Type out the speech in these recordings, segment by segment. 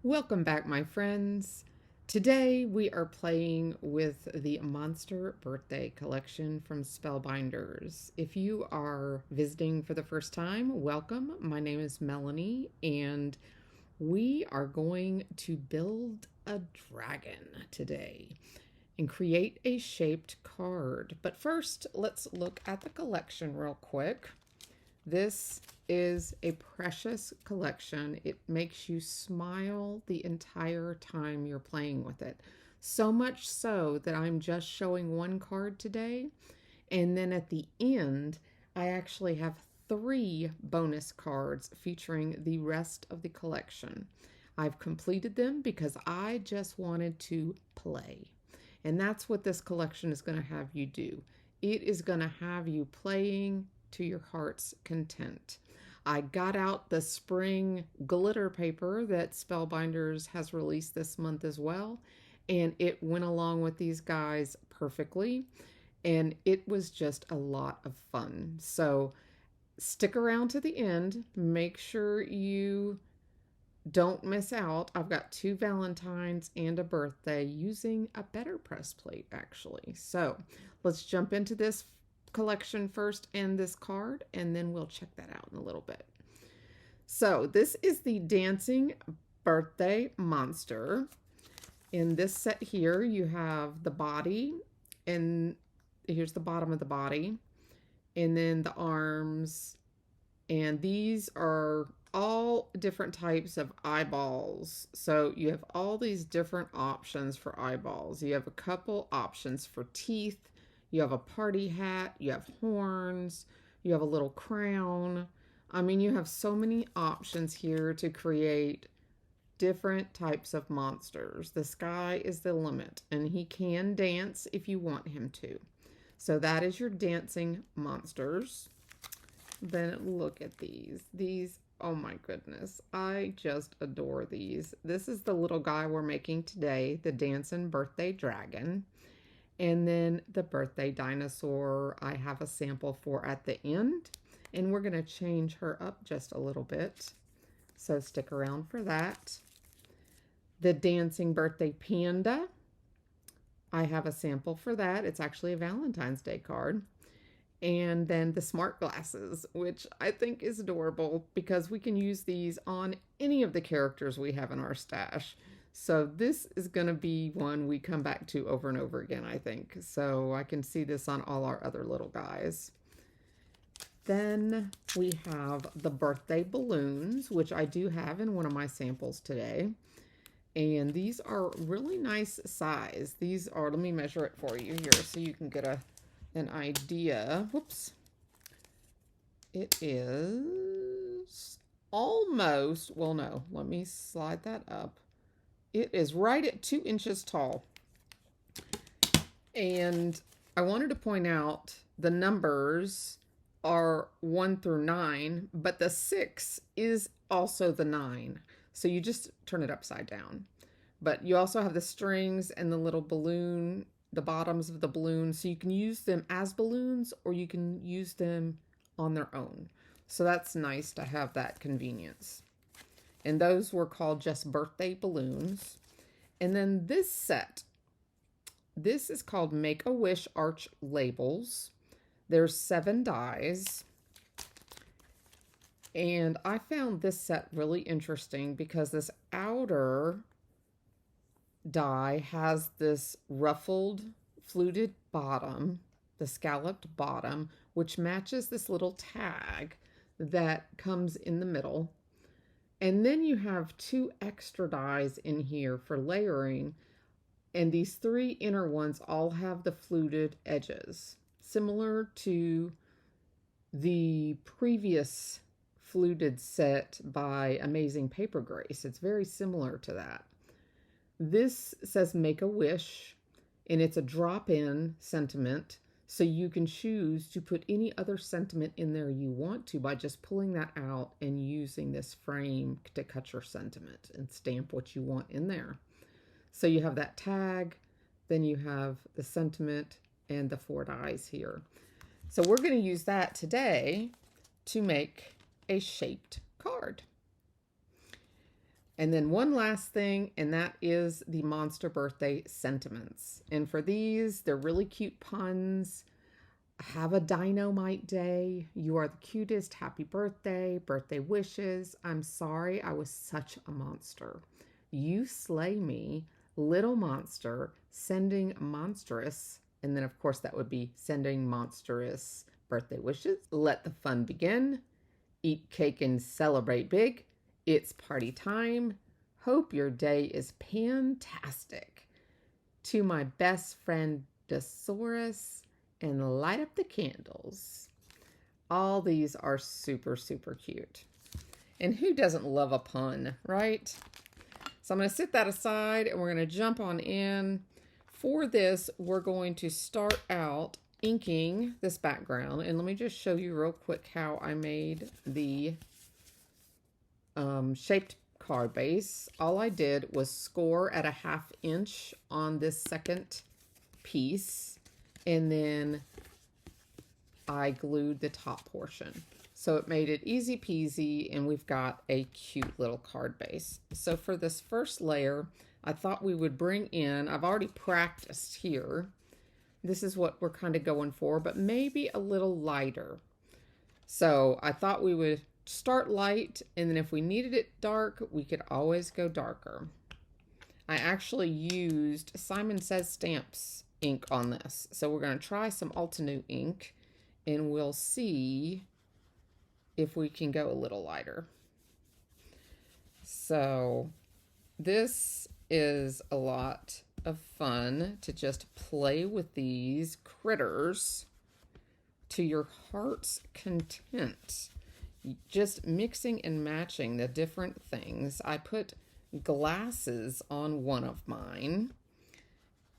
Welcome back, my friends. Today we are playing with the Monster Birthday Collection from Spellbinders. If you are visiting for the first time, welcome. My name is Melanie, and we are going to build a dragon today and create a shaped card. But first, let's look at the collection real quick. This is a precious collection. It makes you smile the entire time you're playing with it. So much so that I'm just showing one card today. And then at the end, I actually have 3 bonus cards featuring the rest of the collection. I've completed them because I just wanted to play. And that's what this collection is going to have you do. It is going to have you playing to your heart's content. I got out the spring glitter paper that Spellbinders has released this month as well, and it went along with these guys perfectly, and it was just a lot of fun. So stick around to the end. Make sure you don't miss out. I've got 2 Valentines and a birthday using a better press plate, actually. So let's jump into this collection first and this card, and then we'll check that out in a little bit. So this is the Dancing Birthday Monster. In this set here, you have the body, and here's the bottom of the body, and then the arms, and these are all different types of eyeballs. So you have all these different options for eyeballs. You have a couple options for teeth. You have a party hat, you have horns, you have a little crown. I mean, you have so many options here to create different types of monsters. The sky is the limit, and he can dance if you want him to. So that is your dancing monsters. Then look at these. These, oh my goodness, I just adore these. This is the little guy we're making today, the Dancing Birthday Dragon. And then the birthday dinosaur I have a sample for at the end. And we're going to change her up just a little bit. So stick around for that. The dancing birthday panda. I have a sample for that. It's actually a Valentine's Day card. And then the smart glasses, which I think is adorable because we can use these on any of the characters we have in our stash. So this is going to be one we come back to over and over again, I think. So I can see this on all our other little guys. Then we have the birthday balloons, which I do have in one of my samples today. And these are really nice size. These are, let me measure it for you here so you can get an idea. Whoops. It is almost, well, no, let me slide that up. It is right at 2 inches tall. And I wanted to point out the numbers are 1 through 9, but the 6 is also the 9. So you just turn it upside down. But you also have the strings and the little balloon, the bottoms of the balloon. So you can use them as balloons or you can use them on their own. So that's nice to have that convenience. And those were called just birthday balloons. And then this set, this is called Make-A-Wish Arch Labels. There's 7 dies. And I found this set really interesting because this outer die has this ruffled, fluted bottom, the scalloped bottom, which matches this little tag that comes in the middle. And then you have 2 extra dies in here for layering. And these 3 inner ones all have the fluted edges, similar to the previous fluted set by Amazing Paper Grace. It's very similar to that. This says Make a Wish, and it's a drop-in sentiment. So you can choose to put any other sentiment in there you want to by just pulling that out and using this frame to cut your sentiment and stamp what you want in there. So you have that tag, then you have the sentiment and the 4 dies here. So we're going to use that today to make a shaped card. And then one last thing, and that is the monster birthday sentiments. And for these, they're really cute puns. Have a dynamite day. You are the cutest. Happy birthday. Birthday wishes. I'm sorry I was such a monster. You slay me. Little monster. Sending monstrous. And then, of course, that would be sending monstrous birthday wishes. Let the fun begin. Eat cake and celebrate big. It's party time. Hope your day is fantastic. To my best friend, Dosaurus, and light up the candles. All these are super, super cute. And who doesn't love a pun, right? So I'm going to set that aside and we're going to jump on in. For this, we're going to start out inking this background. And let me just show you real quick how I made the shaped card base. All I did was score at a 1/2 inch on this second piece, and then I glued the top portion. So it made it easy peasy, and we've got a cute little card base. So for this first layer, I thought we would bring in, I've already practiced here. This is what we're kind of going for, but maybe a little lighter. So I thought we would start light, and then if we needed it dark, we could always go darker. I actually used Simon Says Stamps ink on this. So we're going to try some Altenew ink, and we'll see if we can go a little lighter. So this is a lot of fun to just play with these critters to your heart's content. Just mixing and matching the different things. I put glasses on one of mine,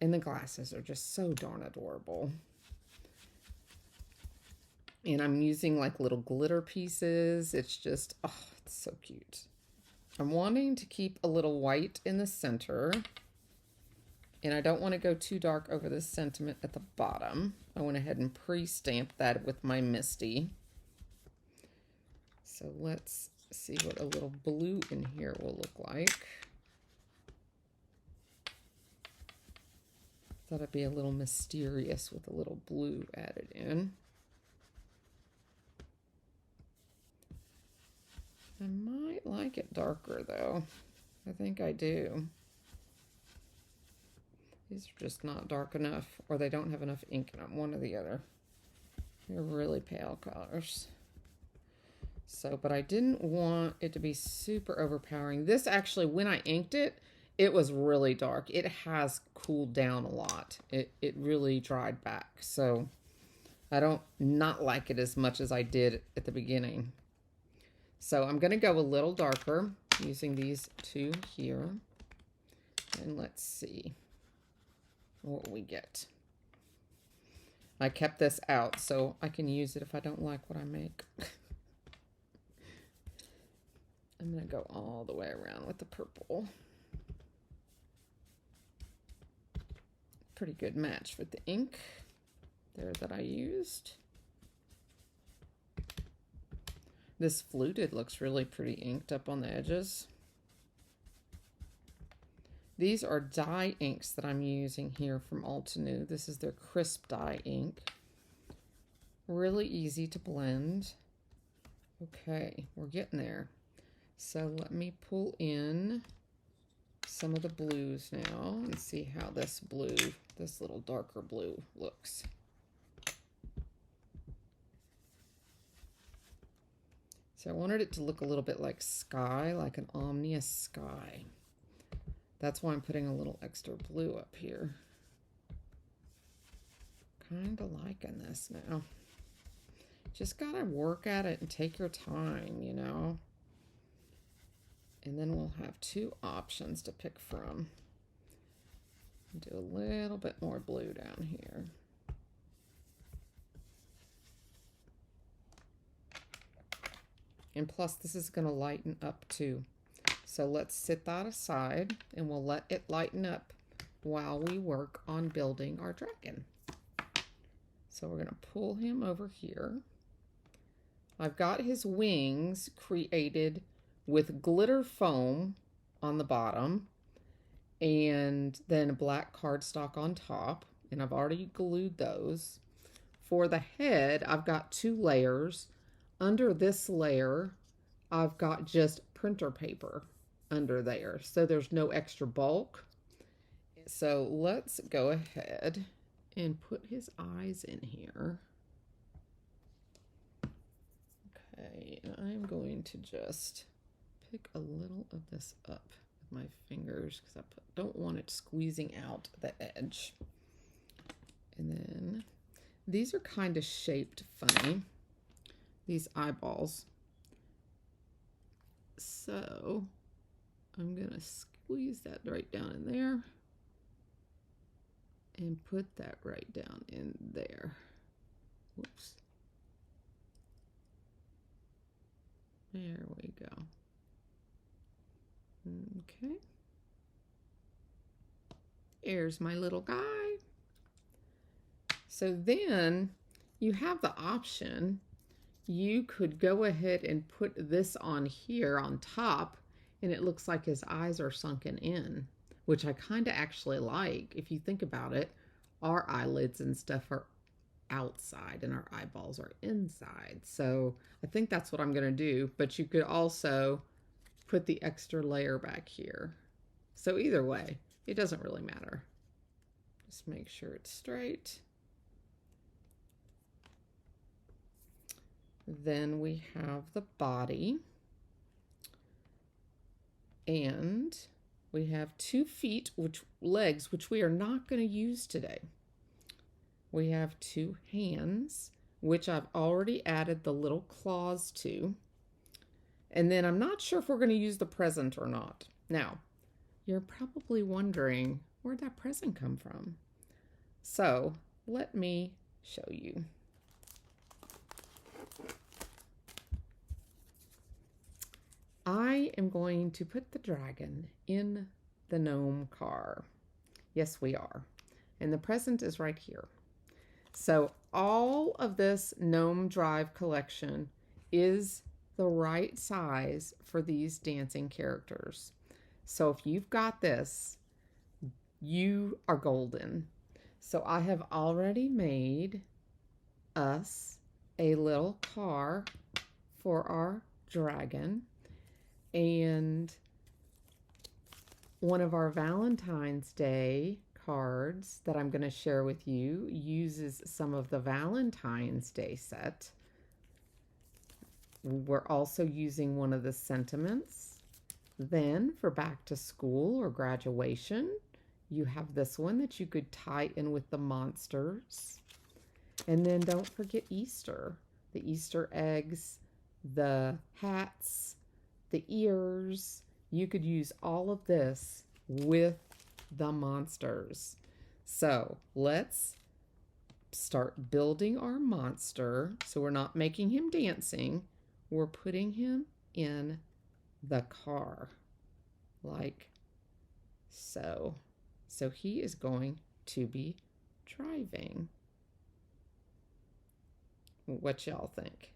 and the glasses are just so darn adorable. And I'm using like little glitter pieces. It's just, oh, it's so cute. I'm wanting to keep a little white in the center, and I don't want to go too dark over the sentiment at the bottom. I went ahead and pre-stamped that with my Misty. So let's see what a little blue in here will look like. Thought it'd be a little mysterious with a little blue added in. I might like it darker though. I think I do. These are just not dark enough, or they don't have enough ink in them, one or the other. They're really pale colors. So, but I didn't want it to be super overpowering. This actually, when I inked it, it was really dark. It has cooled down a lot. It really dried back. So I don't not like it as much as I did at the beginning. So I'm going to go a little darker using these two here. And let's see what we get. I kept this out so I can use it if I don't like what I make. I'm going to go all the way around with the purple. Pretty good match with the ink there that I used. This fluted looks really pretty inked up on the edges. These are dye inks that I'm using here from Altenew. This is their crisp dye ink. Really easy to blend. Okay, we're getting there. So let me pull in some of the blues now and see how this blue, this little darker blue looks. So I wanted it to look a little bit like sky, like an ominous sky. That's why I'm putting a little extra blue up here. Kind of liking this now. Just gotta work at it and take your time, you know. And then we'll have two options to pick from. Do a little bit more blue down here. And plus, this is going to lighten up too. So let's set that aside and we'll let it lighten up while we work on building our dragon. So we're going to pull him over here. I've got his wings created with glitter foam on the bottom, and then a black cardstock on top, and I've already glued those. For the head, I've got 2 layers. Under this layer, I've got just printer paper under there, so there's no extra bulk. So let's go ahead and put his eyes in here. Okay, and I'm going to just pick a little of this up with my fingers because I don't want it squeezing out the edge. And then these are kind of shaped funny, these eyeballs. So I'm gonna squeeze that right down in there and put that right down in there. Whoops. There we go. Okay. Here's my little guy. So then you have the option. You could go ahead and put this on here on top, and it looks like his eyes are sunken in, which I kind of actually like. If you think about it, our eyelids and stuff are outside and our eyeballs are inside. So I think that's what I'm going to do, but you could also put the extra layer back here. So either way, it doesn't really matter. Just make sure it's straight. Then we have the body, and we have 2 feet, legs, which we are not going to use today. We have 2 hands, which I've already added the little claws to. And then I'm not sure if we're going to use the present or not. Now, you're probably wondering, where'd that present come from? So let me show you. I am going to put the dragon in the gnome car. Yes, we are. And the present is right here. So all of this Gnome Drive collection is the right size for these dancing characters. So if you've got this, you are golden. So I have already made us a little car for our dragon. And one of our Valentine's Day cards that I'm going to share with you uses some of the Valentine's Day set. We're also using one of the sentiments. Then for back to school or graduation, you have this one that you could tie in with the monsters. And then don't forget Easter, the Easter eggs, the hats, the ears. You could use all of this with the monsters. So let's start building our monster. So we're not making him dancing. We're putting him in the car like so. So he is going to be driving. What y'all think?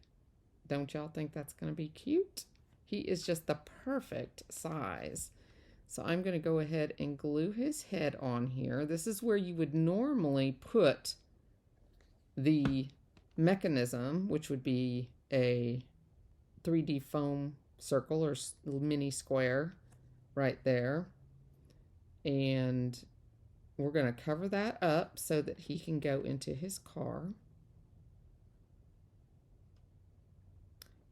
Don't y'all think that's going to be cute? He is just the perfect size. So I'm going to go ahead and glue his head on here. This is where you would normally put the mechanism, which would be a 3D foam circle or mini square right there. And we're going to cover that up so that he can go into his car.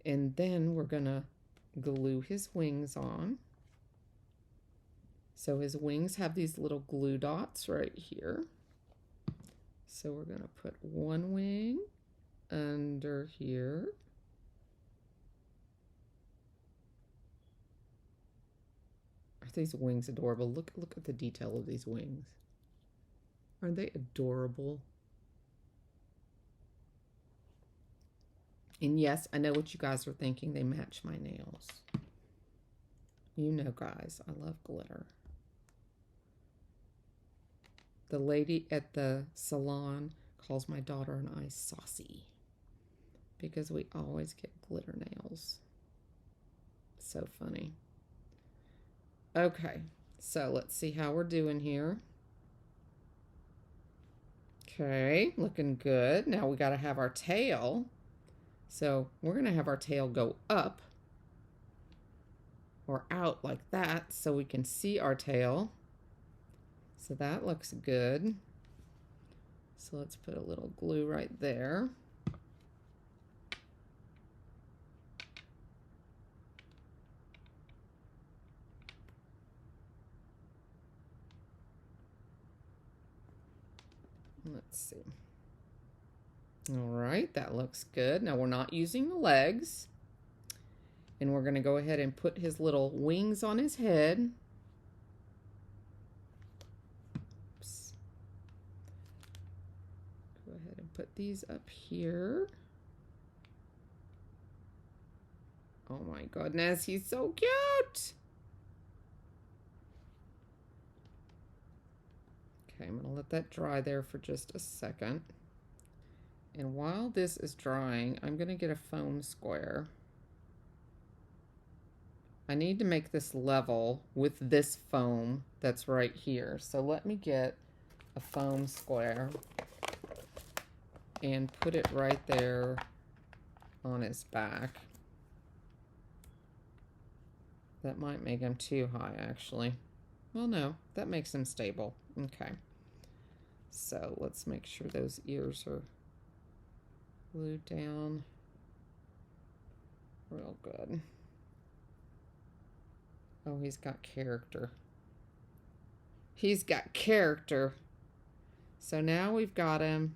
And then we're going to glue his wings on. So his wings have these little glue dots right here. So we're going to put one wing under here. Are these wings adorable? Look at the detail of these wings. Aren't they adorable? And yes, I know what you guys are thinking. They match my nails. You know, guys, I love glitter. The lady at the salon calls my daughter and I saucy because we always get glitter nails. So funny. Okay, so let's see how we're doing here. Okay, looking good. Now we got to have our tail. So we're going to have our tail go up or out like that so we can see our tail. So that looks good. So let's put a little glue right there. Let's see. All right, that looks good. Now we're not using the legs. And we're going to go ahead and put his little wings on his head. Oops. Go ahead and put these up here. Oh my goodness, he's so cute. Okay, I'm going to let that dry there for just a second. And while this is drying, I'm going to get a foam square. I need to make this level with this foam that's right here. So let me get a foam square and put it right there on his back. That might make him too high, actually. Well, no, that makes him stable. Okay. So let's make sure those ears are glued down real good. Oh, he's got character. He's got character. So now we've got him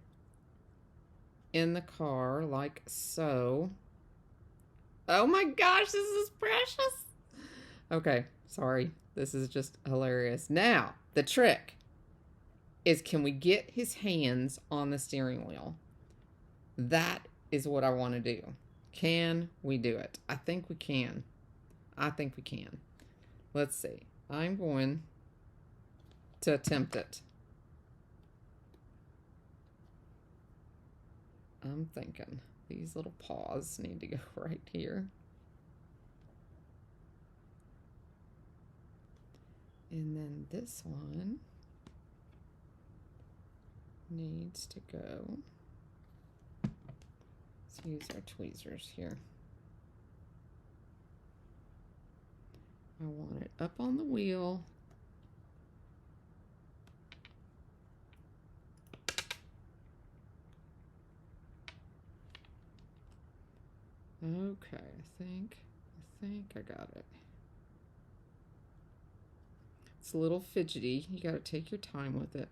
in the car like so. Oh my gosh, this is precious. Okay, sorry. This is just hilarious. Now, the trick is, can we get his hands on the steering wheel? That is what I want to do. Can we do it? I think we can. I think we can. Let's see. I'm going to attempt it. I'm thinking these little paws need to go right here. And then this one needs to go. Let's use our tweezers here. I want it up on the wheel. Okay, I think I got it. It's a little fidgety. You got to take your time with it.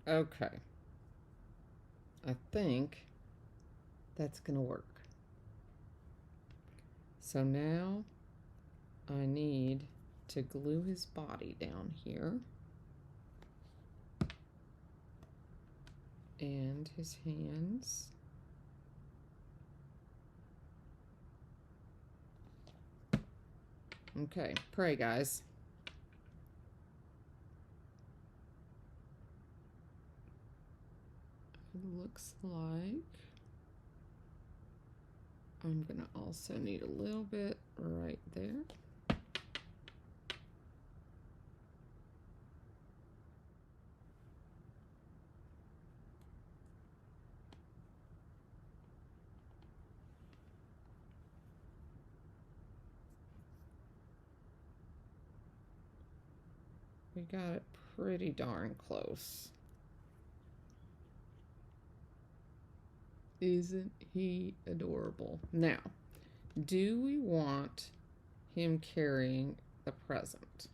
Okay. I think that's going to work. So now I need to glue his body down here. And his hands. Okay, pray, guys. It looks like I'm gonna also need a little bit right there. We got it pretty darn close. Isn't he adorable? Now, do we want him carrying a present?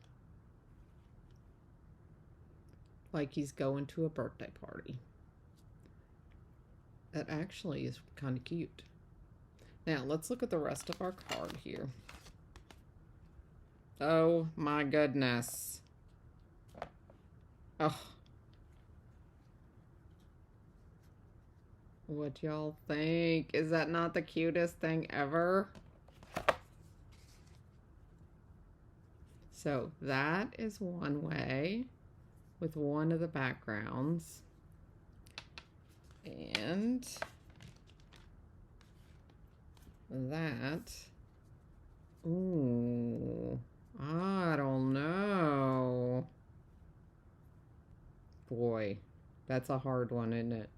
Like he's going to a birthday party. That actually is kind of cute. Now, let's look at the rest of our card here. Oh my goodness. Oh. What y'all think? Is that not the cutest thing ever? So that is one way with one of the backgrounds. And that, ooh, I don't know. Boy, that's a hard one, isn't it?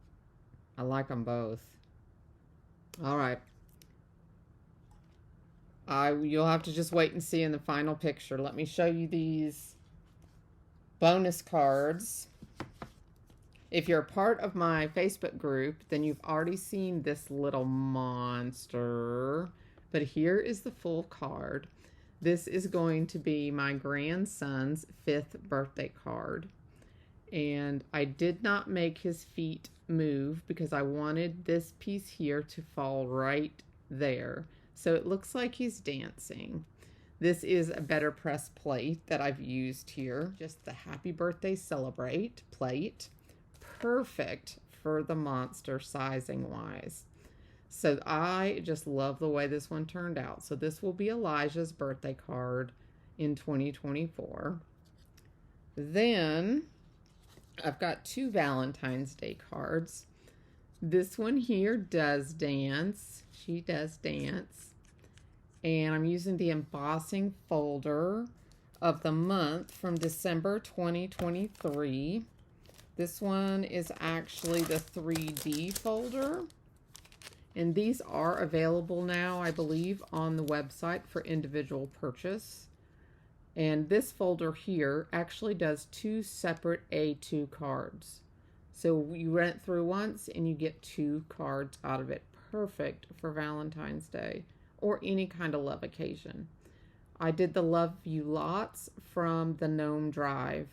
I like them both. All right. You'll have to just wait and see in the final picture. Let me show you these bonus cards. If you're a part of my Facebook group, then you've already seen this little monster. But here is the full card. This is going to be my grandson's 5th birthday card. And I did not make his feet move because I wanted this piece here to fall right there. So it looks like he's dancing. This is a Better Press plate that I've used here. Just the Happy Birthday Celebrate plate. Perfect for the monster sizing wise. So I just love the way this one turned out. So this will be Elijah's birthday card in 2024. Then I've got 2 Valentine's Day cards. This one here does dance. She does dance. And I'm using the embossing folder of the month from December 2023. This one is actually the 3D folder. And these are available now, I believe, on the website for individual purchase. And this folder here actually does 2 separate A2 cards. So you run it through once and you get 2 cards out of it. Perfect for Valentine's Day or any kind of love occasion. I did the Love You Lots from the Gnome Drive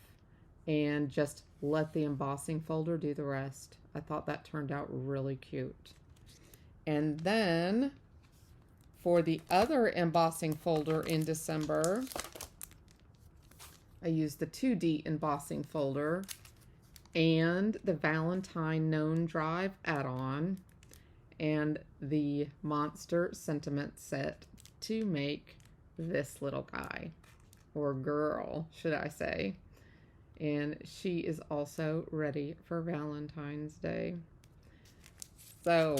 and just let the embossing folder do the rest. I thought that turned out really cute. And then for the other embossing folder in December, I used the 2D embossing folder and the Valentine Gnome Drive add-on and the Monster Sentiment set to make this little guy, or girl, should I say. And she is also ready for Valentine's Day. So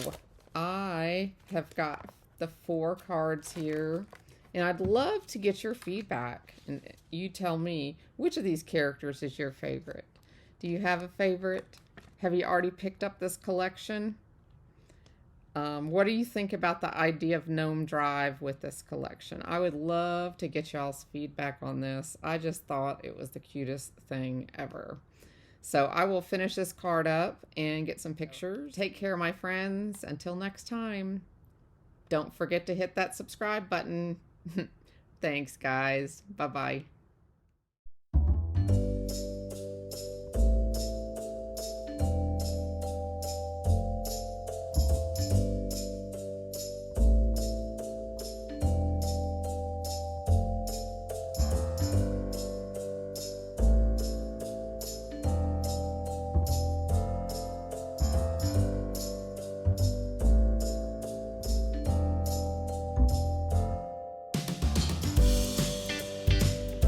I have got the 4 cards here, and I'd love to get your feedback. And you tell me, which of these characters is your favorite? Do you have a favorite? Have you already picked up this collection? What do you think about the idea of Gnome Drive with this collection? I would love to get y'all's feedback on this. I just thought it was the cutest thing ever. So I will finish this card up and get some pictures. Take care, my friends. Until next time, don't forget to hit that subscribe button. Thanks, guys. Bye-bye.